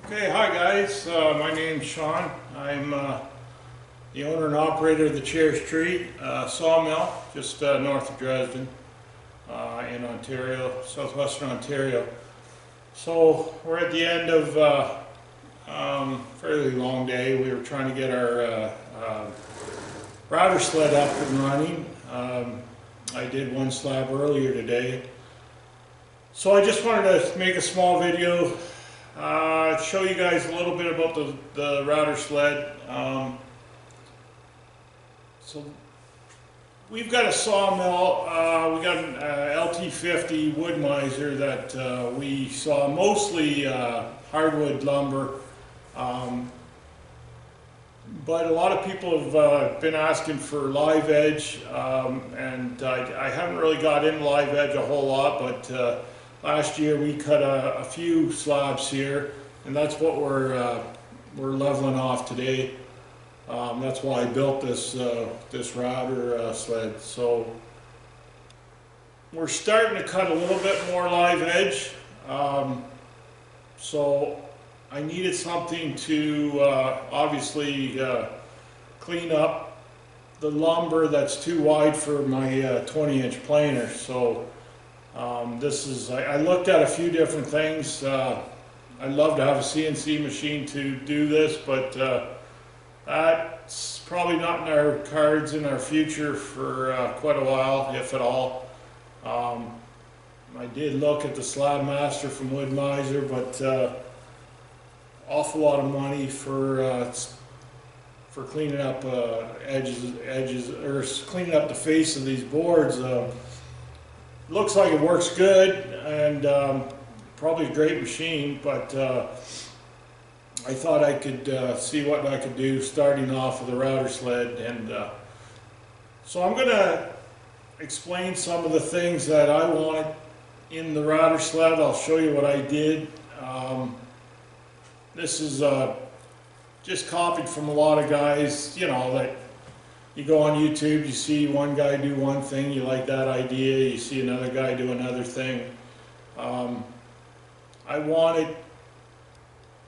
Okay, hi guys. My name's Sean. I'm the owner and operator of the Cherished Tree Sawmill, just north of Dresden, in Ontario, southwestern Ontario. So we're at the end of fairly long day. We were trying to get our router sled up and running. I did one slab earlier today. So I just wanted to make a small video, show you guys a little bit about the router sled. So we've got a sawmill, we got an LT50 wood miser that we saw mostly hardwood lumber. But a lot of people have been asking for live edge, and I haven't really got into live edge a whole lot, but last year we cut a few slabs here, and that's what we're leveling off today. That's why I built this router sled. So we're starting to cut a little bit more live edge. So I needed something to obviously clean up the lumber that's too wide for my 20-inch planer. So I looked at a few different things. I'd love to have a CNC machine to do this, but that's probably not in our cards in our future for quite a while, if at all. I did look at the SlabMizer from Wood Miser, but awful lot of money for cleaning up edges, or cleaning up the face of these boards. Looks like it works good, and probably a great machine, but I thought I could see what I could do starting off with a router sled. And so I'm going to explain some of the things that I wanted in the router sled. I'll show you what I did. This is just copied from a lot of guys, you know, that you go on YouTube, you see one guy do one thing, you like that idea, you see another guy do another thing. I wanted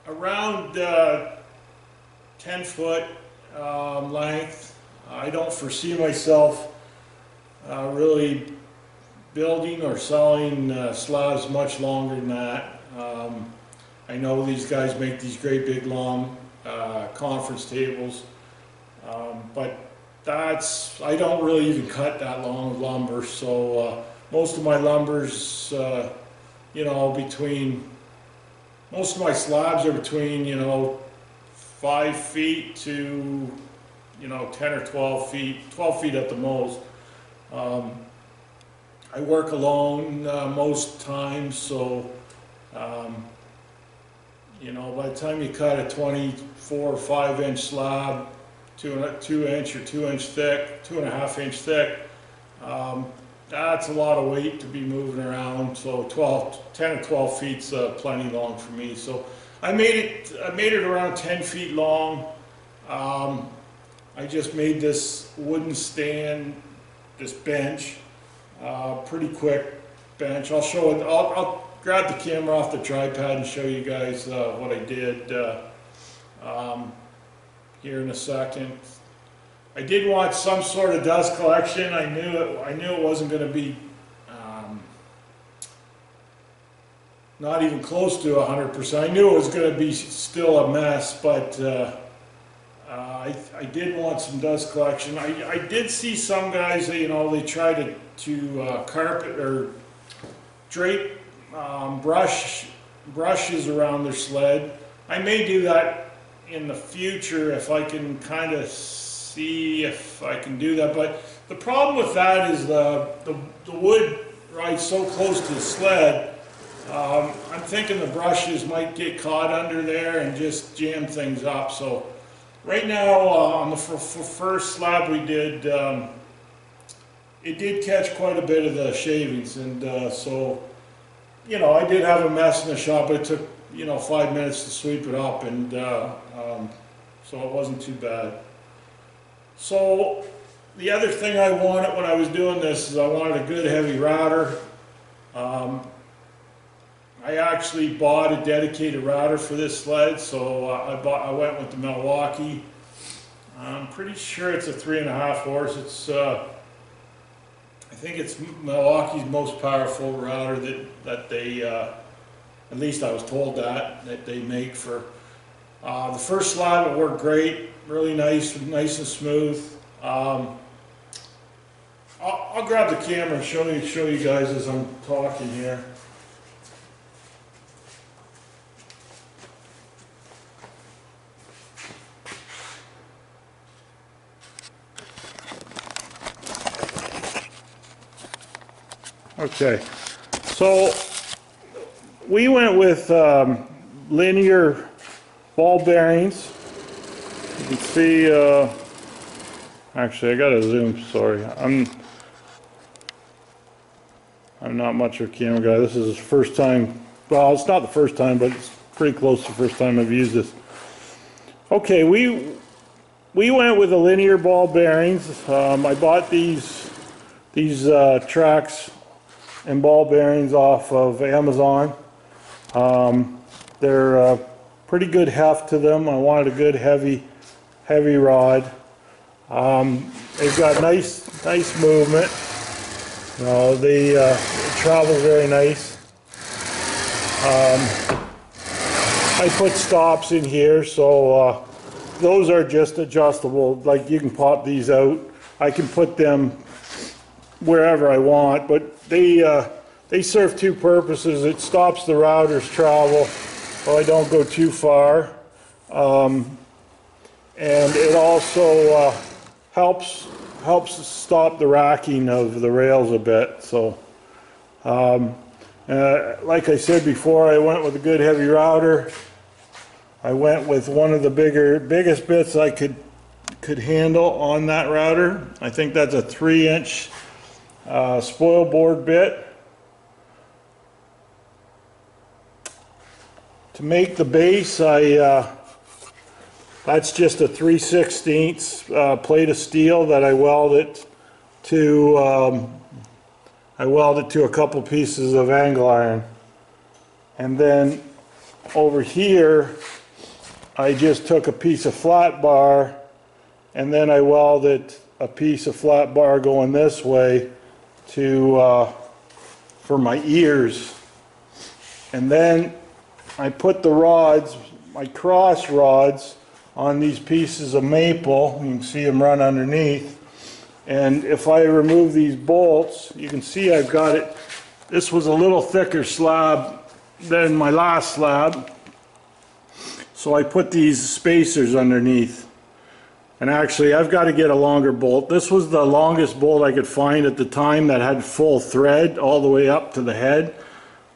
around 10 foot length. I don't foresee myself really building or selling slabs much longer than that. I know these guys make these great big long conference tables, but I don't really even cut that long lumber. So most of my lumber's, you know, most of my slabs are between, you know, 5 feet to, you know, 10 or 12 feet, 12 feet at the most. I work alone most times, so you know, by the time you cut a 24 or 5-inch slab, 2-inch or 2-inch thick, 2.5-inch thick, that's a lot of weight to be moving around. So 10 or 12 feet's plenty long for me. So I made it around 10 feet long. I just made this wooden stand, this bench, pretty quick bench. I'll show it. I'll grab the camera off the tripod and show you guys what I did here in a second. I did want some sort of dust collection. I knew it wasn't going to be not even close to 100%. I knew it was going to be still a mess, but I did want some dust collection. I did see some guys, you know, they try to carpet or drape brushes around their sled. I may do that in the future if I can kind of see if I can do that. But the problem with that is the wood rides so close to the sled. I'm thinking the brushes might get caught under there and just jam things up. So right now on the first slab we did, it did catch quite a bit of the shavings, and so, you know, I did have a mess in the shop, but it took, you know, 5 minutes to sweep it up, and so it wasn't too bad. So the other thing I wanted when I was doing this is I wanted a good heavy router. I actually bought a dedicated router for this sled, so I went with the Milwaukee. I'm pretty sure it's a 3.5 horse. It's I think it's Milwaukee's most powerful router that they, at least I was told that they make for. The first slab, it worked great, really nice and smooth. I'll grab the camera and show you guys as I'm talking here. Okay, so we went with linear ball bearings. You can see, actually I gotta zoom, sorry. I'm not much of a camera guy. This is the first time, well, it's not the first time, but it's pretty close to the first time I've used this. Okay, we went with the linear ball bearings. I bought these tracks and ball bearings off of Amazon. They're pretty good heft to them. I wanted a good heavy rod. They've got nice movement. You know, they travel very nice. I put stops in here, so those are just adjustable. Like, you can pop these out. I can put them wherever I want, but they serve two purposes. It stops the router's travel so I don't go too far, and it also helps stop the racking of the rails a bit. So like I said before, I went with a good heavy router. I went with one of the biggest bits I could handle on that router. I think that's a 3-inch spoil board bit. To make the base, that's just a 3/16 plate of steel that I welded to a couple pieces of angle iron. And then over here, I just took a piece of flat bar, and then I welded a piece of flat bar going this way for my ears. And then I put the rods, my cross rods, on these pieces of maple. You can see them run underneath. And if I remove these bolts, you can see I've got it. This was a little thicker slab than my last slab, so I put these spacers underneath. And actually, I've got to get a longer bolt. This was the longest bolt I could find at the time that had full thread all the way up to the head.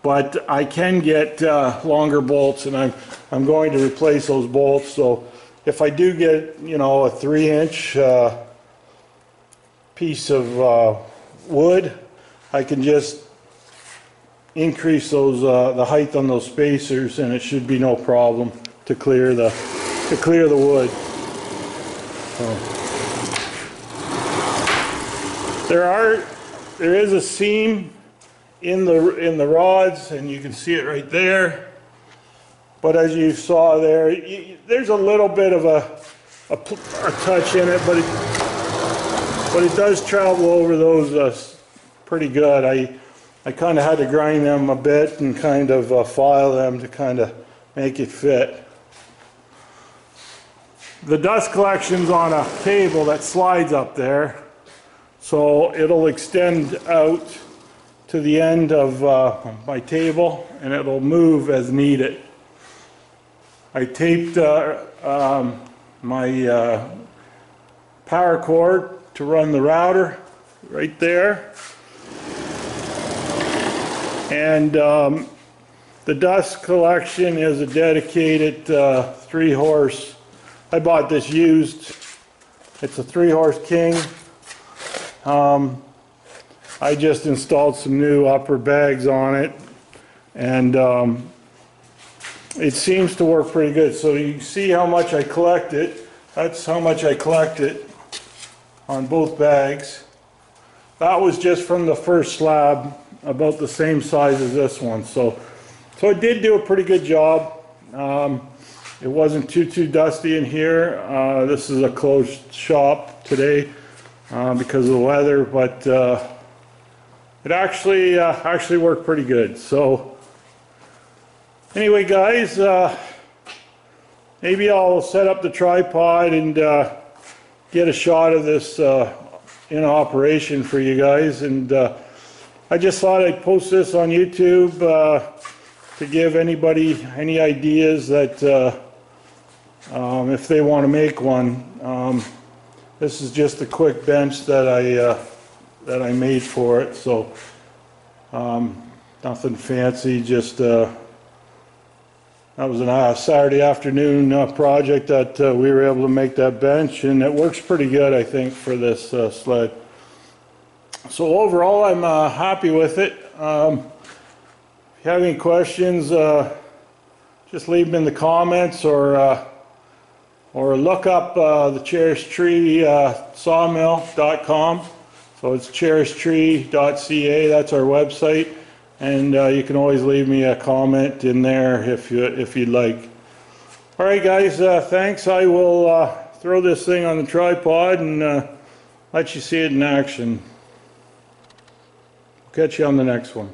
But I can get longer bolts, and I'm going to replace those bolts. So if I do get, you know, a 3-inch piece of wood, I can just increase those the height on those spacers, and it should be no problem to clear the wood. So there is a seam in the rods, and you can see it right there. But as you saw there, there's a little bit of a touch in it, but it does travel over those pretty good. I kind of had to grind them a bit and kind of file them to kind of make it fit. The dust collection's on a cable that slides up there, so it'll extend out to the end of my table, and it'll move as needed. I taped my power cord to run the router right there, and the dust collection is a dedicated 3-horse. I bought this used. It's a 3-horse King. I just installed some new upper bags on it, and it seems to work pretty good. So you see how much I collected. That's how much I collected on both bags. That was just from the first slab, about the same size as this one. So So it did do a pretty good job. It wasn't too dusty in here. This is a closed shop today because of the weather, but it actually worked pretty good. So anyway, guys, maybe I'll set up the tripod and get a shot of this in operation for you guys. And I just thought I'd post this on YouTube to give anybody any ideas that if they want to make one. This is just a quick bench that I made for it, so nothing fancy, just that was a Saturday afternoon project that we were able to make that bench, and it works pretty good, I think, for this sled. So overall, I'm happy with it. If you have any questions, just leave them in the comments, or look up the Cherished Tree Sawmill.com. So it's cherishedtree.ca. That's our website, and you can always leave me a comment in there if you'd like. All right, guys. Thanks. I will throw this thing on the tripod and let you see it in action. Catch you on the next one.